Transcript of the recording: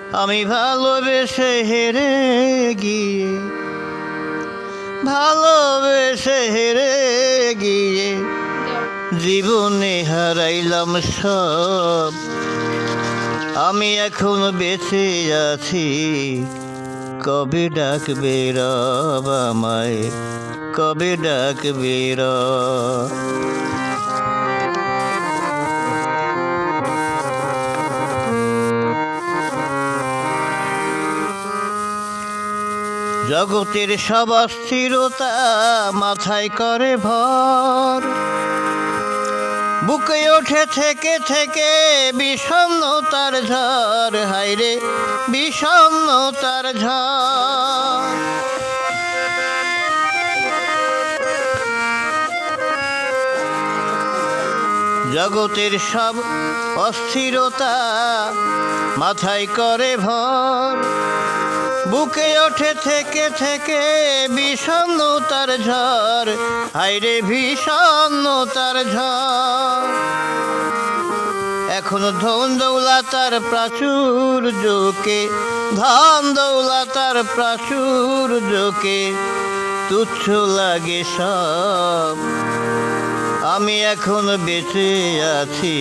আমি ভালোবেসে হেরে গিয়ে, ভালোবেসে হেরে গিয়ে জীবনে হারাইলাম সব। আমি এখন বেঁচে আছি, কবে ডাকবে রব আমায়, কবে ডাকবে রব। জগতের সব অস্থিরতা মাথায় করে ভর, বুকে ওঠে থেকে থেকে বিষণ্ণতার ঝড়, হায়রে বিষণ্ণতার ঝড়। জগতের সব অস্থিরতা মাথায় করে ভর, বুকে ওঠে থেকে থেকে বিষণ্ণতার ঝড়, হায়রে বিষণ্ণতার ঝড়। এখন ধন দৌলতার প্রাচুর্যকে, ধন দৌলতার প্রাচুর্যকে তুচ্ছ লাগে সব। আমি এখন বেঁচে আছি,